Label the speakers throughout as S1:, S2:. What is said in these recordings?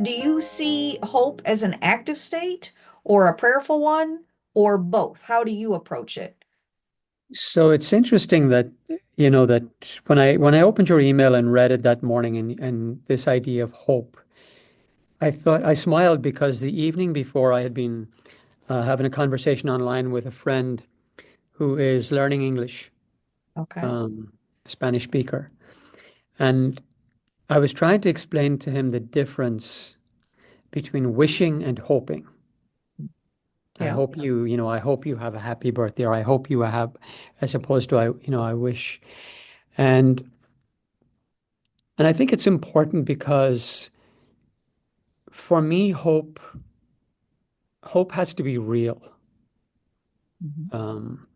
S1: Do you see hope as an active state or a prayerful one or both? How do you approach it?
S2: So it's interesting that that when I opened your email and read it that morning and this idea of hope, I smiled because the evening before I had been having a conversation online with a friend who is learning English,
S1: Okay.
S2: um, a Spanish speaker, and I was trying to explain to him the difference between wishing and hoping.
S1: Yeah.
S2: I hope you have a happy birthday, or I hope you have, as opposed to I wish. And And I think it's important because for me, hope has to be real.
S1: Mhm.
S2: Um,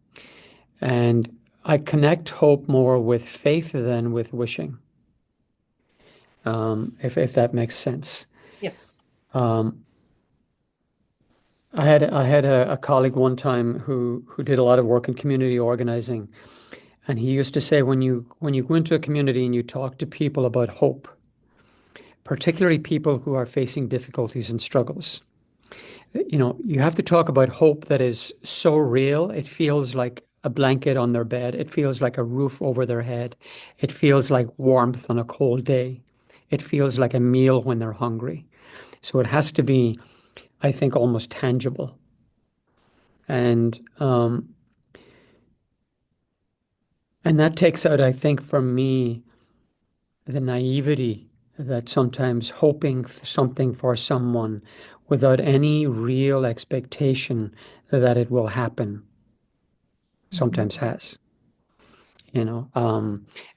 S2: and I connect hope more with faith than with wishing, if that makes sense.
S1: Yes.
S2: Um, I had a colleague one time who did a lot of work in community organizing, and he used to say when you go into a community and you talk to people about hope, particularly people who are facing difficulties and struggles, you have to talk about hope that is so real. It feels like a blanket on their bed. It feels like a roof over their head. It feels like warmth on a cold day. It feels like a meal when they're hungry. So it has to be, I think, almost tangible. And and that takes out, I think, for me, the naivety that sometimes hoping something for someone without any real expectation that it will happen
S1: Mhm.
S2: sometimes has. You know,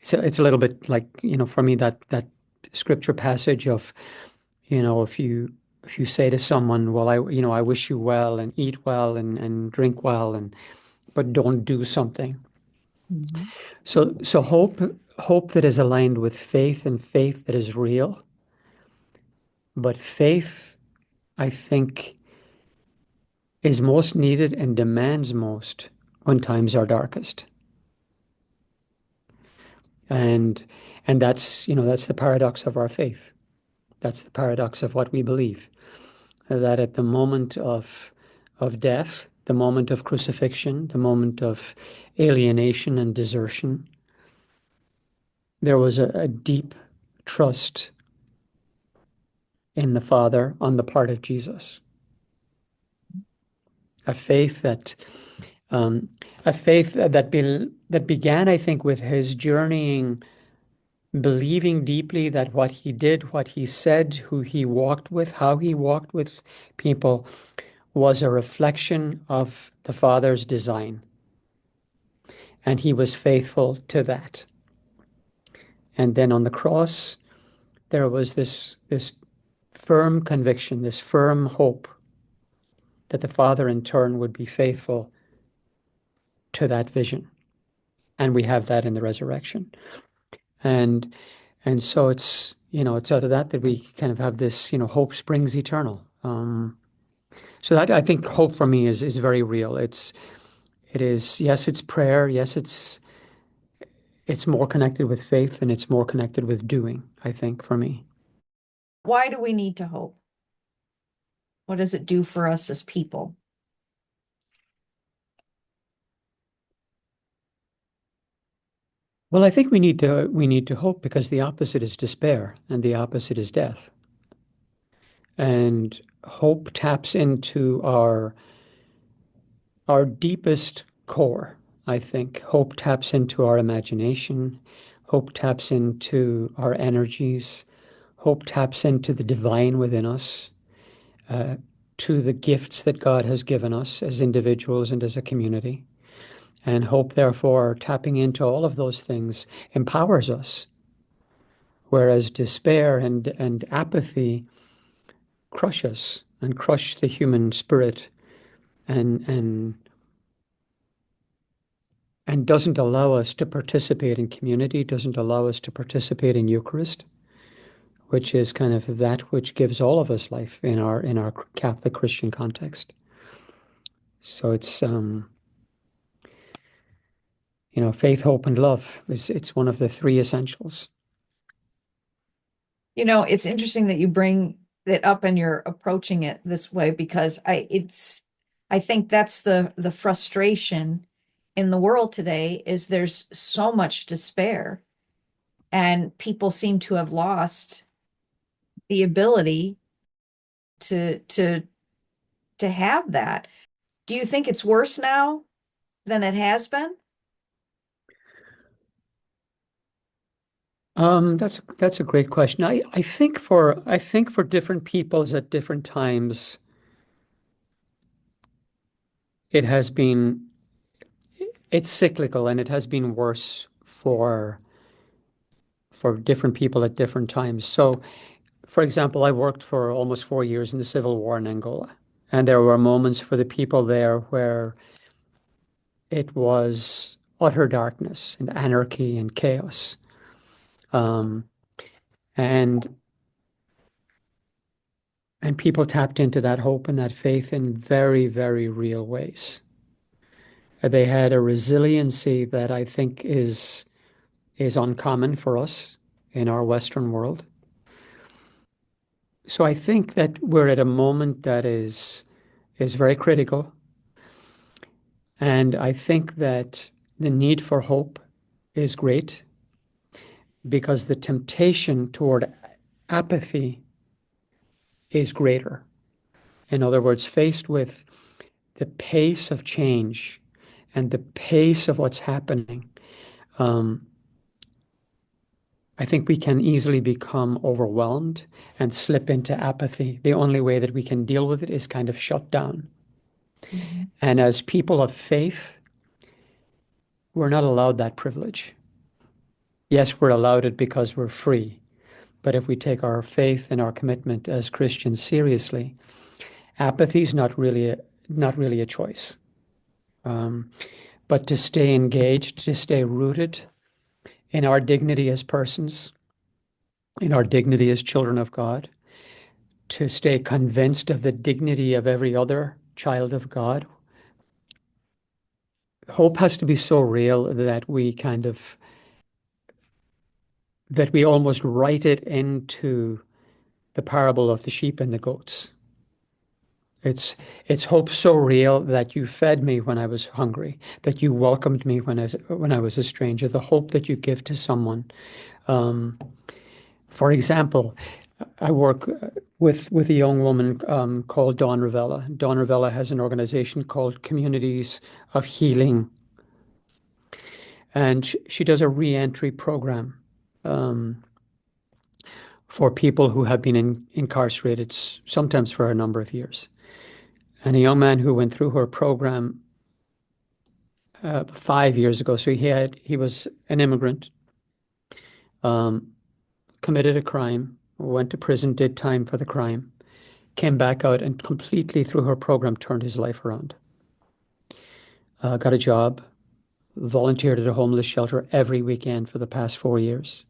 S2: it's a little bit like, for me that scripture passage of, if you say to someone, well, I wish you well and eat well and drink well and but don't do something.
S1: Mhm.
S2: So hope that is aligned with faith and faith that is real, but faith, I think, is most needed and demands most when times are darkest. And and that's the paradox of our faith. That's the paradox of what we believe, that at the moment of death, the moment of crucifixion, the moment of alienation and desertion, there was a deep trust in the Father on the part of Jesus, a faith that um, that began, I think, with his journeying, believing deeply that what he did, what he said, who he walked with, how he walked with people was a reflection of the Father's design, and he was faithful to that. And then on the cross, there was this firm conviction, this firm hope that the Father in turn would be faithful to that vision. And we have that in the resurrection. And and so it's out of that we kind of have this, hope springs eternal. So that, I think, hope for me is very real. It is, yes, it's prayer. Yes, it's more connected with faith and it's more connected with doing, I think, for me.
S1: Why do we need to hope? What does it do for us as people?
S2: Well, I think we need to hope because the opposite is despair and the opposite is death. And hope taps into our deepest core, I think. Hope taps into our imagination. Hope taps into our energies. Hope taps into the divine within us, uh, to the gifts that God has given us as individuals and as a community. And hope, therefore, tapping into all of those things empowers us, whereas despair and apathy crush us and crush the human spirit and doesn't allow us to participate in community, doesn't allow us to participate in Eucharist, which is kind of that which gives all of us life in our Catholic Christian context. So faith, hope, and love it's one of the three essentials.
S1: It's interesting that you bring it up and you're approaching it this way because I think that's the frustration in the world today is there's so much despair and people seem to have lost the ability to to to have that. Do you think it's worse now than it has been?
S2: That's a great question. I think for different peoples at different times, it has been it's cyclical and it has been worse for different people at different times. So, for example, I worked for almost 4 years in the civil war in Angola, and there were moments for the people there where it was utter darkness and anarchy and chaos. Um, and and people tapped into that hope and that faith in very, very real ways. They had a resiliency that I think is uncommon for us in our Western world. So I think that we're at a moment that is very critical, and I think that the need for hope is great because the temptation toward apathy is greater. In other words, faced with the pace of change and the pace of what's happening, um, I think we can easily become overwhelmed and slip into apathy. The only way that we can deal with it is kind of shut down.
S1: Mhm.
S2: And as people of faith, we're not allowed that privilege. Yes, we're allowed it because we're free. But if we take our faith and our commitment as Christians seriously, apathy is not really a choice. Um, but to stay engaged, to stay rooted in our dignity as persons, in our dignity as children of God, to stay convinced of the dignity of every other child of God. Hope has to be so real that we almost write it into the parable of the sheep and the goats. It's it's hope so real that you fed me when I was hungry, that you welcomed me when I was a stranger, the hope that you give to someone. Um, for example, I work with a young woman called Dawn Ravella. Dawn Ravella has an organization called Communities of Healing, and she does a reentry program um, for people who have been incarcerated, sometimes for a number of years. And a young man who went through her program 5 years ago, so he was an immigrant, um, committed a crime, went to prison, did time for the crime, came back out, and completely through her program turned his life around. Got a job, volunteered at a homeless shelter every weekend for the past 4 years.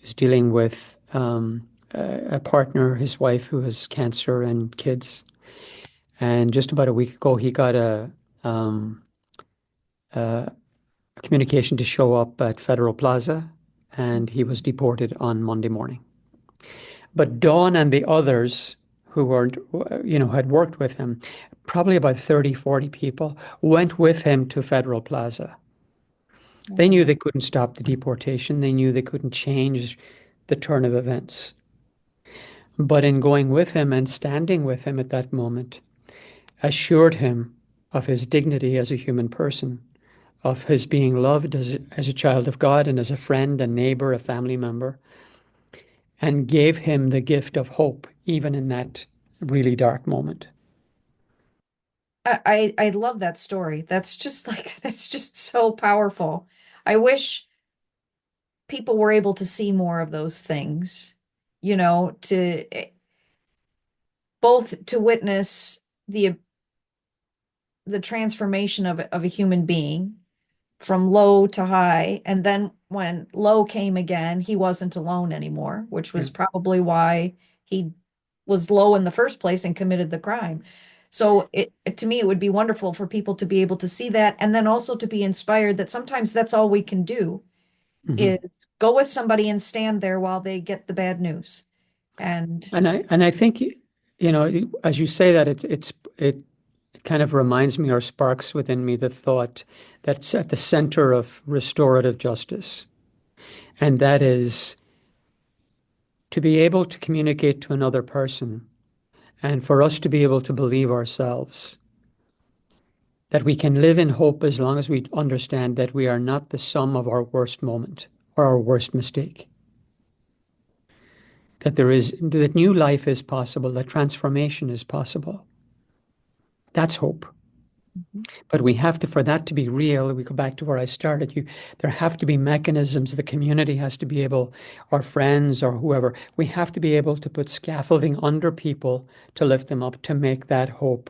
S2: Is dealing with a partner, his wife, who has cancer and kids. And just about a week ago, he got a communication to show up at Federal Plaza, and he was deported on Monday morning. But Dawn and the others who weren't, had worked with him, probably about 30, 40 people, went with him to Federal Plaza. They knew
S1: Wow.
S2: they couldn't stop the deportation. They knew they couldn't change the turn of events. But in going with him and standing with him at that moment, assured him of his dignity as a human person, of his being loved as a child of God and as a friend, a neighbor, a family member, and gave him the gift of hope, even in that really dark moment.
S1: I love that story. That's just like that's just so powerful. I wish people were able to see more of those things, to both to witness the transformation of a human being from low to high. And then when low came again, he wasn't alone anymore, which
S2: Yeah.
S1: was probably why he was low in the first place and committed the crime. So to me, it would be wonderful for people to be able to see that and then also to be inspired that sometimes that's all we can do
S2: Hmm.
S1: is go with somebody and stand there while they get the bad news. And
S2: And I think, as you say that, it kind of reminds me or sparks within me the thought that's at the center of restorative justice, and that is to be able to communicate to another person, and for us to be able to believe ourselves that we can live in hope as long as we understand that we are not the sum of our worst moment or our worst mistake. That new life is possible, that transformation is possible. That's hope.
S1: Mhm.
S2: But we have to, for that to be real, we go back to where I started. There have to be mechanisms. The community has to be able, our friends or whoever, we have to be able to put scaffolding under people to lift them up, to make that hope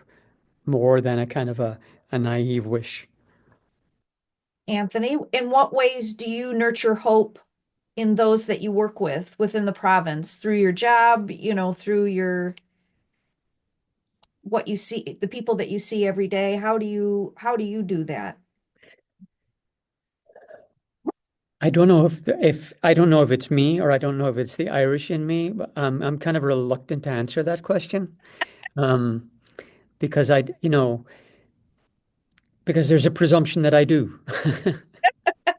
S2: more than a kind of a naive wish.
S1: Anthony, in what ways do you nurture hope in those that you work with within the province through your job, through your what you see, the people that you see every day? How do you do that?
S2: I don't know if I don't know if it's me or I don't know if it's the Irish in me, but I'm kind of reluctant to answer that question. Um, because because there's a presumption that I do.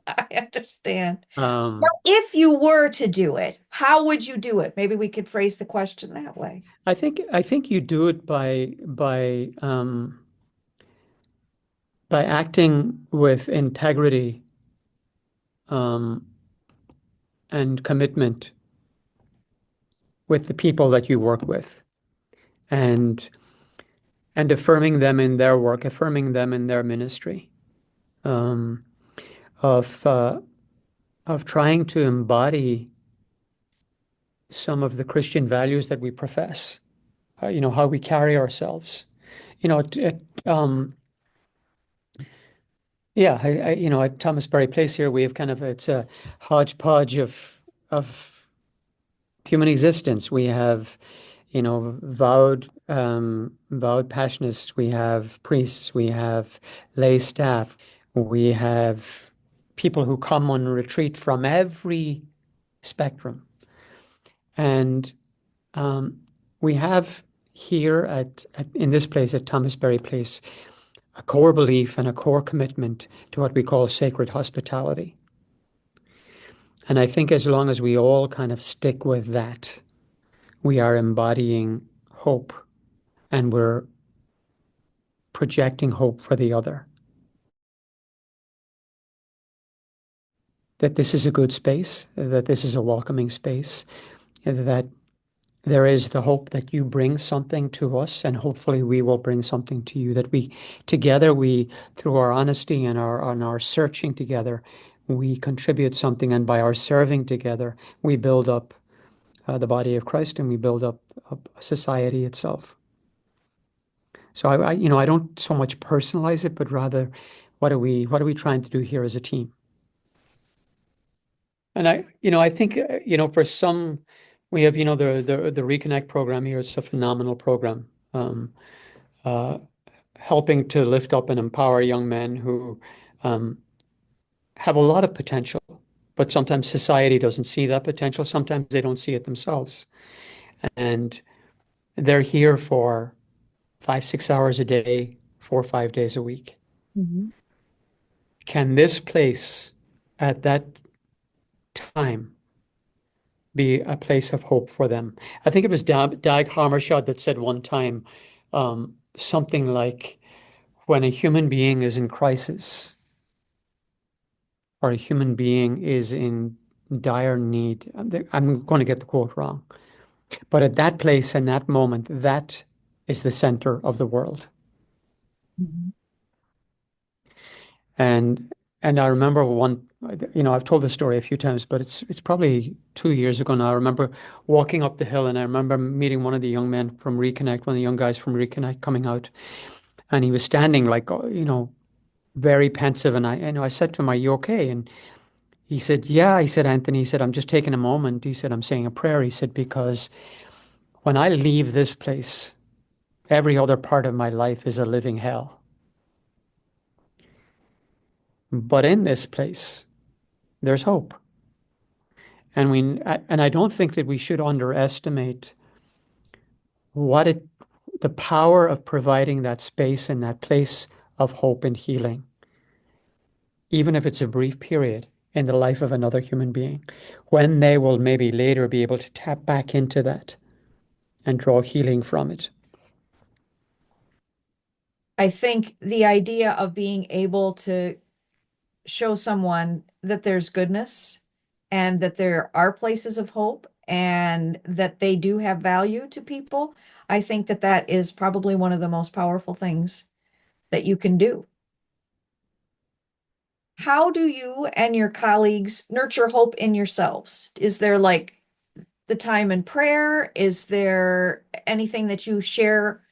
S1: I understand. But
S2: Um,
S1: if you were to do it, how would you do it? Maybe we could phrase the question that way.
S2: I think you do it by acting with integrity um, and commitment with the people that you work with, and and affirming them in their work, affirming them in their ministry, um, of of trying to embody some of the Christian values that we profess. How we carry ourselves. You know, it, it, um, yeah, at Thomas Berry Place here, we have it's a hodgepodge of human existence. We have, vowed passionists. We have priests. We have lay staff. We have people who come on retreat from every spectrum, and um, we have here in this place at Thomas Berry Place a core belief and a core commitment to what we call sacred hospitality. And I think as long as we all kind of stick with that, we are embodying hope and we're projecting hope for the other. That this is a good space, that this is a welcoming space, that there is the hope that you bring something to us, and hopefully we will bring something to you. That we together, through our honesty and our searching together, we contribute something, and by our serving together, we build up the body of Christ and we build up society itself. So I don't so much personalize it, but rather, what are we trying to do here as a team? And I think, for some, we have, the Reconnect program here. It's a phenomenal program, uh, helping to lift up and empower young men who um, have a lot of potential, but sometimes society doesn't see that potential. Sometimes they don't see it themselves, and they're here for 5, 6 hours a day, 4 or 5 days a week.
S1: Mhm.
S2: Can this place at that time be a place of hope for them? I think it was Dag Hammarskjöld that said one time something like, when a human being is in crisis or a human being is in dire need, I'm going to get the quote wrong, but at that place and that moment, that is the center of the world.
S1: Mhm.
S2: And I remember I've told this story a few times, but it's probably 2 years ago now. I remember walking up the hill and I remember meeting one of the young men from Reconnect, one of the young guys from Reconnect coming out, and he was standing like, very pensive. And I said to him, "Are you okay?" And he said, "Yeah." He said, "Anthony," he said, "I'm just taking a moment." He said, "I'm saying a prayer." He said, "Because when I leave this place, every other part of my life is a living hell. But in this place, there's hope." And I don't think that we should underestimate what it, the power of providing that space and that place of hope and healing, even if it's a brief period in the life of another human being, when they will maybe later be able to tap back into that and draw healing from it.
S1: I think the idea of being able to show someone that there's goodness and that there are places of hope and that they do have value to people, I think that that is probably one of the most powerful things that you can do. How do you and your colleagues nurture hope in yourselves? Is there like the time in prayer? Is there anything that you share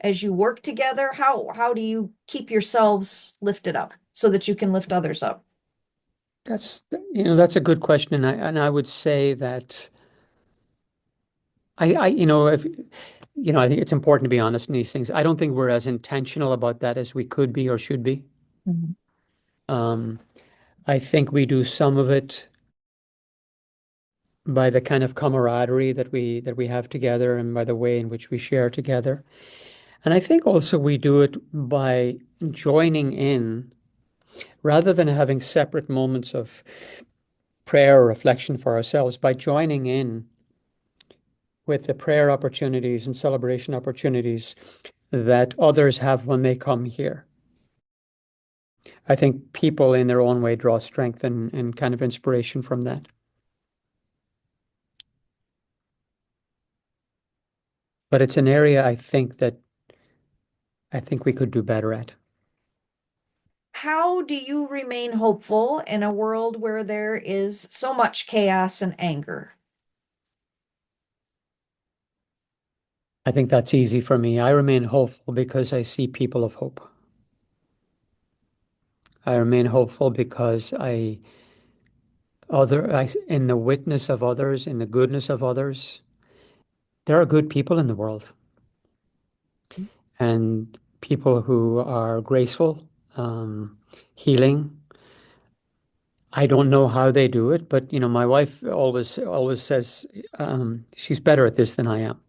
S1: as you work together? How do you keep yourselves lifted up so that you can lift others up?
S2: That's, that's a good question. And I would say that if, I think it's important to be honest in these things. I don't think we're as intentional about that as we could be or should be.
S1: Mhm.
S2: Um, I think we do some of it by the kind of camaraderie that we have together and by the way in which we share together. And I think also we do it by joining in rather than having separate moments of prayer or reflection for ourselves, by joining in with the prayer opportunities and celebration opportunities that others have when they come here. I think people in their own way draw strength and kind of inspiration from that. But it's an area I think we could do better at.
S1: How do you remain hopeful in a world where there is so much chaos and anger?
S2: I think that's easy for me. I remain hopeful because I see people of hope. I remain hopeful because in the witness of others, in the goodness of others, there are good people in the world and people who are graceful, um, healing. I don't know how they do it, but my wife always says she's better at this than I am.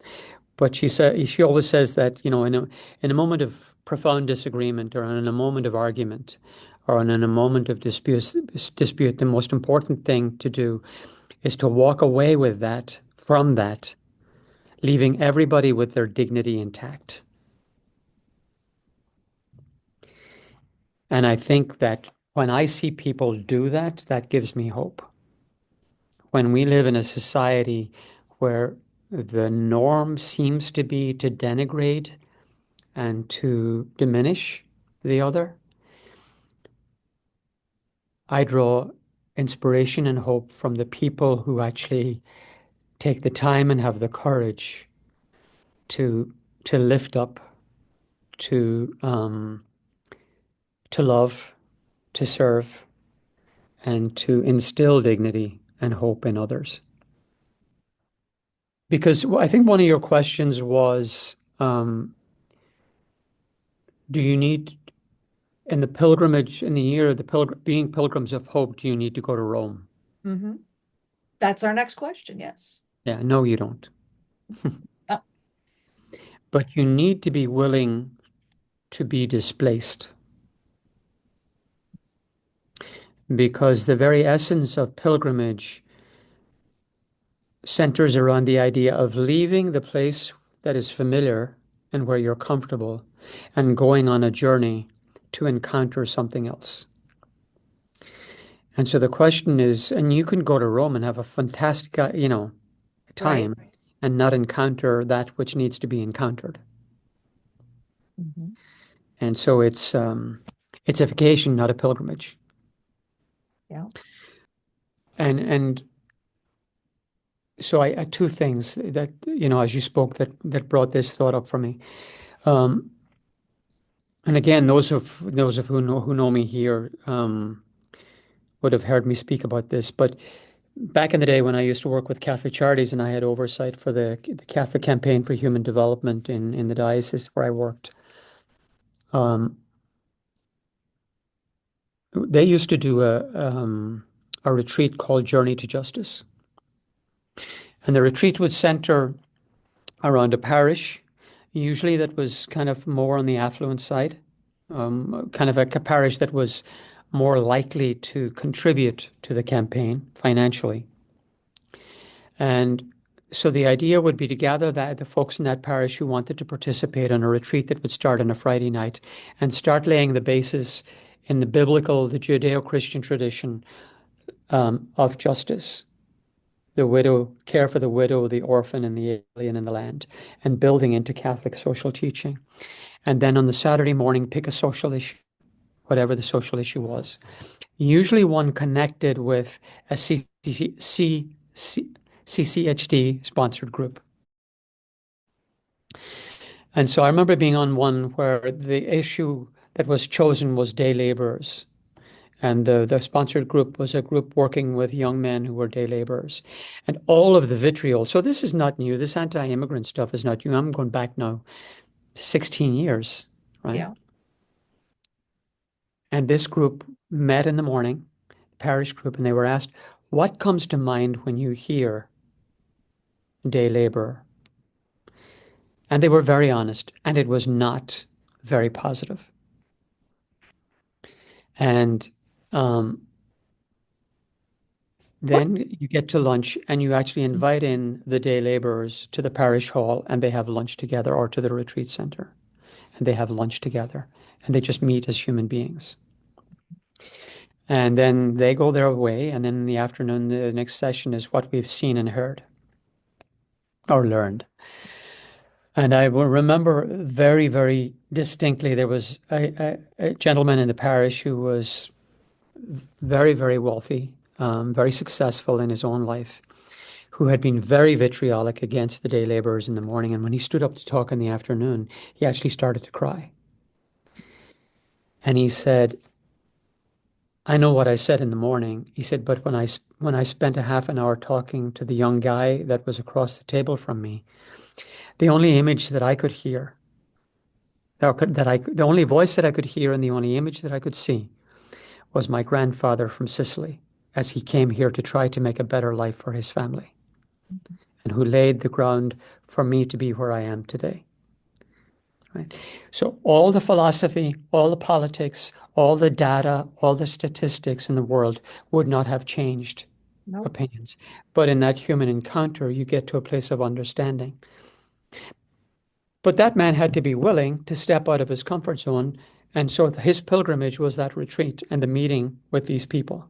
S2: But she always says that, in a moment of profound disagreement or in a moment of argument or in a moment of dispute, the most important thing to do is to walk away with that, from that, leaving everybody with their dignity intact. And I think that when I see people do that, that gives me hope. When we live in a society where the norm seems to be to denigrate and to diminish the other, I draw inspiration and hope from the people who actually take the time and have the courage to lift up, to to love, to serve, and to instill dignity and hope in others. Because I think one of your questions was, do you need in the pilgrimage in the year of the being pilgrims of hope, do you need to go to Rome?
S1: Hmm. That's our next question, yes.
S2: Yeah, no, you don't.
S1: Uh,
S2: But you need to be willing to be displaced because the very essence of pilgrimage centers around the idea of leaving the place that is familiar and where you're comfortable and going on a journey to encounter something else. And so the question is, and you can go to Rome and have a fantastic,
S1: right.
S2: time and not encounter that which needs to be encountered.
S1: Hmm.
S2: And so it's a vacation, not a pilgrimage.
S1: Yeah.
S2: And so I two things that, as you spoke that brought this thought up for me. Um, and again, those of who know me here would have heard me speak about this. But back in the day when I used to work with Catholic Charities and I had oversight for the Catholic Campaign for Human Development in the diocese where I worked, um, they used to do a retreat called Journey to Justice. And the retreat would center around a parish, usually that was kind of more on the affluent side, kind of a parish that was more likely to contribute to the campaign financially. And so the idea would be to gather the folks in that parish who wanted to participate in a retreat that would start on a Friday night and start laying the basis in the biblical, the Judeo-Christian tradition of justice, the widow, care for the widow, the orphan, and the alien in the land, and building into Catholic social teaching. And then on the Saturday morning, pick a social issue, whatever the social issue was. Usually one connected with a CCHD sponsored group. And so I remember being on one where the issue that was chosen was day laborers. And the sponsored group was a group working with young men who were day laborers. And all of the vitriol. So this is not new. This anti-immigrant stuff is not new. I'm going back now 16 years, right?
S1: Yeah.
S2: And this group met in the morning, parish group, and they were asked, what comes to mind when you hear day laborer? And they were very honest, and it was not very positive. And um,
S1: What?
S2: then you get to lunch and you actually invite in the day laborers to the parish hall and they have lunch together or to the retreat center and they have lunch together and they just meet as human beings. And then they go their way. And then in the afternoon, the next session is what we've seen and heard or learned. And I will remember very, very distinctly there was a gentleman in the parish who was very, very wealthy, very successful in his own life, who had been very vitriolic against the day laborers in the morning. And when he stood up to talk in the afternoon, he actually started to cry. And he said, I know what I said in the morning. He said, but when I spent a half an hour talking to the young guy that was across the table from me, the only image that I could hear, the only voice that I could hear and the only image that I could see was my grandfather from Sicily as he came here to try to make a better life for his family and who laid the ground for me to be where I am today. Right? So all the philosophy, all the politics, all the data, all the statistics in the world would not have changed
S1: Nope.
S2: opinions. But in that human encounter, you get to a place of understanding. But that man had to be willing to step out of his comfort zone. And so his pilgrimage was that retreat and the meeting with these people.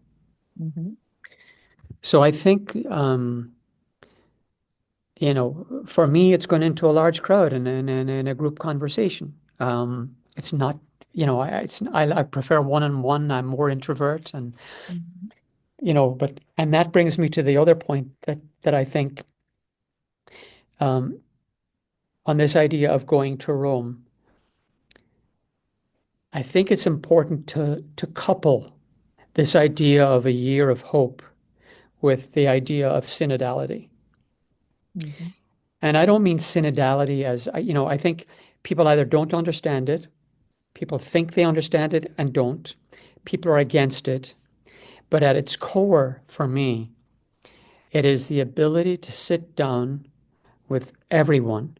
S1: Hmm.
S2: So I think, for me, it's gone into a large crowd and in a group conversation. It's not, I prefer one-on-one. I'm more introvert, and
S1: Hmm.
S2: and that brings me to the other point that I think um, on this idea of going to Rome. I think it's important to couple this idea of a year of hope with the idea of synodality.
S1: Hmm.
S2: And I don't mean synodality as, I think people either don't understand it, people think they understand it and don't, people are against it. But at its core, for me, it is the ability to sit down with everyone,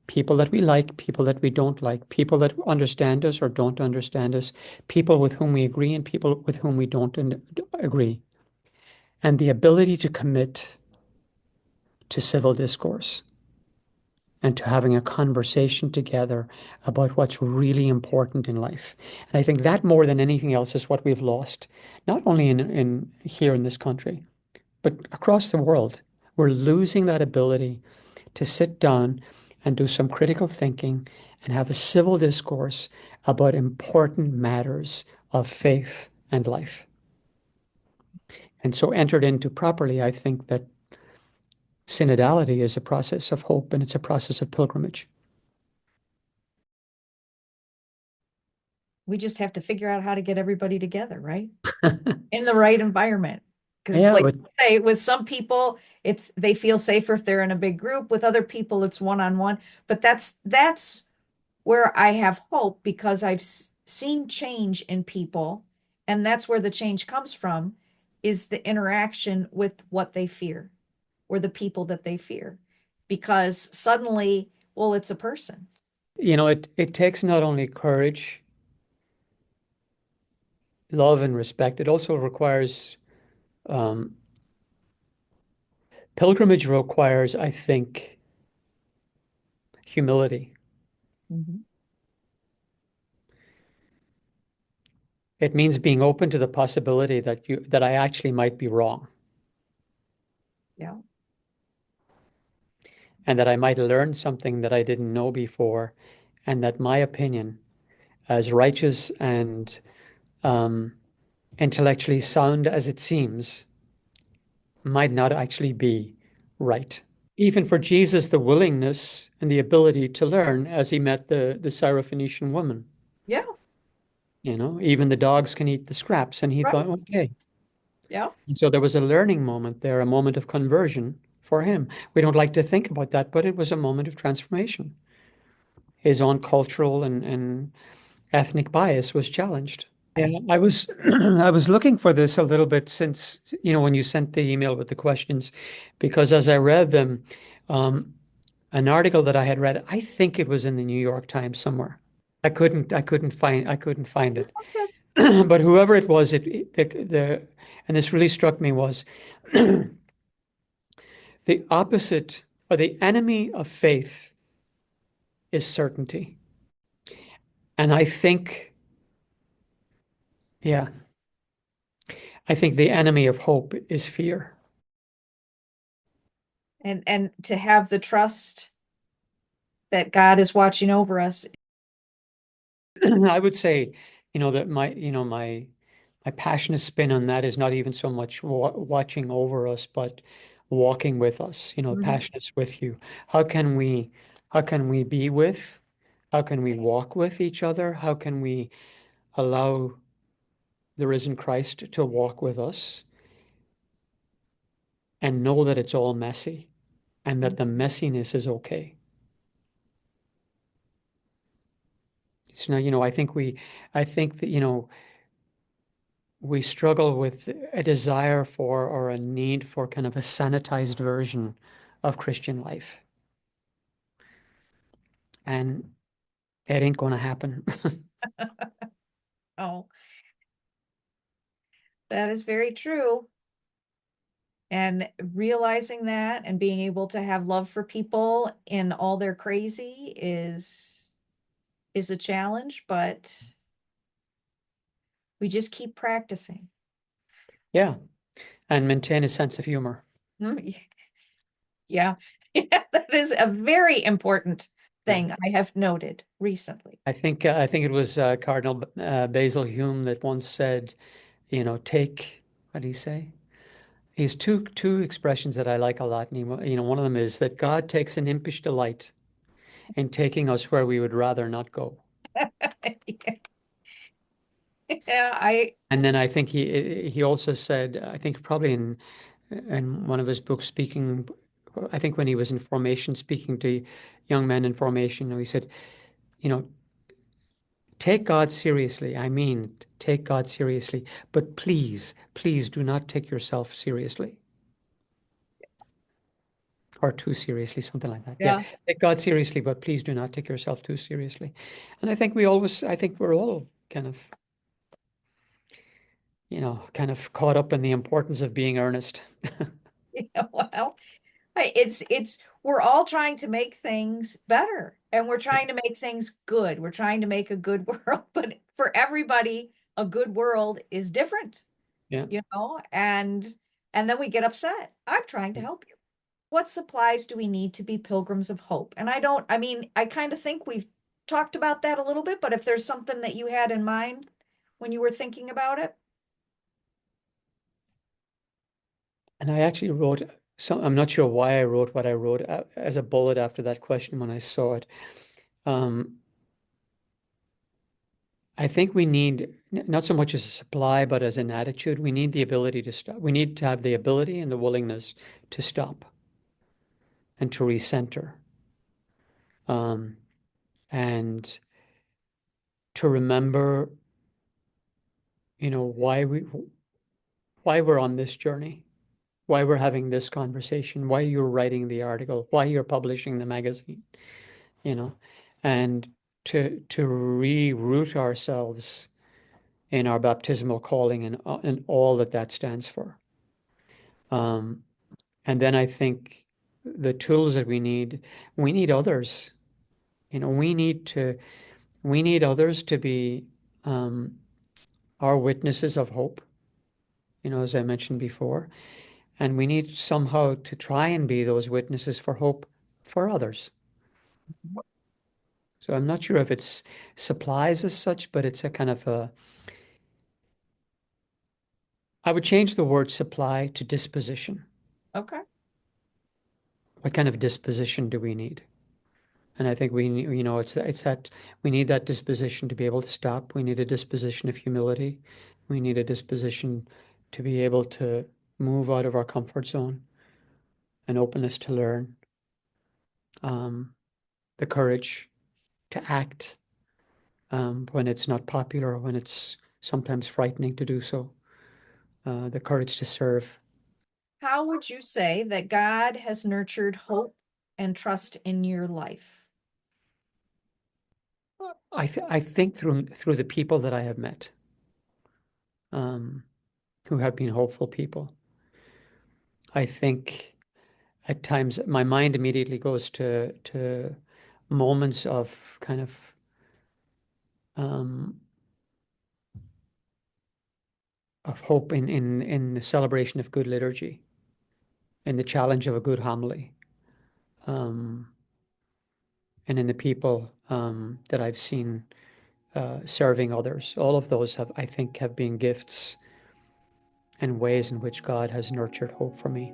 S2: people that we like, people that we don't like, people that understand us or don't understand us, people with whom we agree and people with whom we don't agree, and the ability to commit to civil discourse and to having a conversation together about what's really important in life. And I think that more than anything else is what we've lost, not only in here in this country, but across the world. We're losing that ability to sit down and do some critical thinking and have a civil discourse about important matters of faith and life. And so entered into properly, I think that synodality is a process of hope and it's a process of pilgrimage.
S1: We just have to figure out how to get everybody together, right? In the right environment. Because,
S2: Yeah,
S1: like
S2: but
S1: you say, with some people, it's they feel safer if they're in a big group. With other people, it's one-on-one. But that's where I have hope because I've seen change in people, and that's where the change comes from, is the interaction with what they fear. or the people that they fear, because suddenly, well, it's a person.
S2: It takes not only courage, love, and respect, it also requires um, pilgrimage requires, I think, humility.
S1: Mhm.
S2: It means being open to the possibility that I actually might be wrong
S1: Yeah.
S2: and that I might learn something that I didn't know before, and that my opinion, as righteous and um, intellectually sound as it seems, might not actually be right. Even for Jesus, the willingness and the ability to learn as he met the Syrophoenician woman.
S1: Yeah.
S2: Even the dogs can eat the scraps. And he
S1: Right.
S2: thought, okay.
S1: Yeah.
S2: And so there was a learning moment there, a moment of conversion for him. We don't like to think about that, but it was a moment of transformation. His own cultural and ethnic bias was challenged. Yeah, I was I was looking for this a little bit since, when you sent the email with the questions, because as I read them, um, an article that I had read, I think it was in the New York Times somewhere. I couldn't find it.
S1: Okay.
S2: But whoever it was, and this really struck me was the opposite or the enemy of faith is certainty. And yeah, I think the enemy of hope is fear.
S1: And to have the trust that God is watching over us.
S2: I would say, that my passionate spin on that is not even so much watching over us, but walking with us.
S1: Mhm.
S2: Passionate's with you. How can we, how can we be with? How can we walk with each other? How can we allow the risen Christ to walk with us and know that it's all messy and that the messiness is okay? It's not, I think that, we struggle with a desire for or a need for kind of a sanitized version of Christian life. And it ain't going to happen.
S1: Oh, that is very true. And realizing that and being able to have love for people in all their crazy is a challenge, but we just keep practicing.
S2: Yeah. And maintain a sense of humor.
S1: Mm, yeah. Yeah, that is a very important
S2: Yeah.
S1: thing I have noted recently.
S2: I think it was Cardinal Basil Hume that once said, take, what did he say? He has two expressions that I like a lot. And one of them is that God takes an impish delight in taking us where we would rather not go.
S1: Yeah, I
S2: And then I think he also said, I think probably in one of his books, speaking, I think when he was in formation, speaking to young men in formation, he said, you know, take God seriously. I mean, take God seriously, but please, please do not take yourself seriously or too seriously, something like that. Yeah,
S1: yeah,
S2: take God seriously, but please do not take yourself too seriously. And I think we're all kind of caught up in the importance of being earnest.
S1: yeah, well, it's we're all trying to make things better and we're trying to make things good. We're trying to make a good world, but for everybody, a good world is different,
S2: Yeah.
S1: and then we get upset. I'm trying to help you. What supplies do we need to be pilgrims of hope? And I mean, I kind of think we've talked about that a little bit, but if there's something that you had in mind when you were thinking about it.
S2: And I actually wrote I'm not sure why I wrote what I wrote as a bullet after that question when I saw it. Um, I think we need not so much as a supply, but as an attitude, we need the ability to stop. We need to have the ability and the willingness to stop and to recenter, um, and to remember, why we're on this journey. why we're having this conversation, why you're writing the article, why you're publishing the magazine, you know, and to reroot ourselves in our baptismal calling and all that that stands for. Um, and then I think the tools that we need others. You know, we need others to be um, our witnesses of hope, you know, as I mentioned before. And we need somehow to try and be those witnesses for hope for others. So I'm not sure if it's supplies as such, but it's a kind of a, I would change the word supply to disposition.
S1: Okay.
S2: What kind of disposition do we need? And I think you know, it's that we need that disposition to be able to stop. We need a disposition of humility. We need a disposition to be able to move out of our comfort zone, an openness to learn, um, the courage to act when it's not popular, when it's sometimes frightening to do so, the courage to serve.
S1: How would you say that God has nurtured hope and trust in your life?
S2: I think through the people that I have met, um, who have been hopeful people. I think at times my mind immediately goes to moments of kind of hope in the celebration of good liturgy, in the challenge of a good homily, um, and in the people that I've seen serving others. All of those have, I think, have been gifts and ways in which God has nurtured hope for me.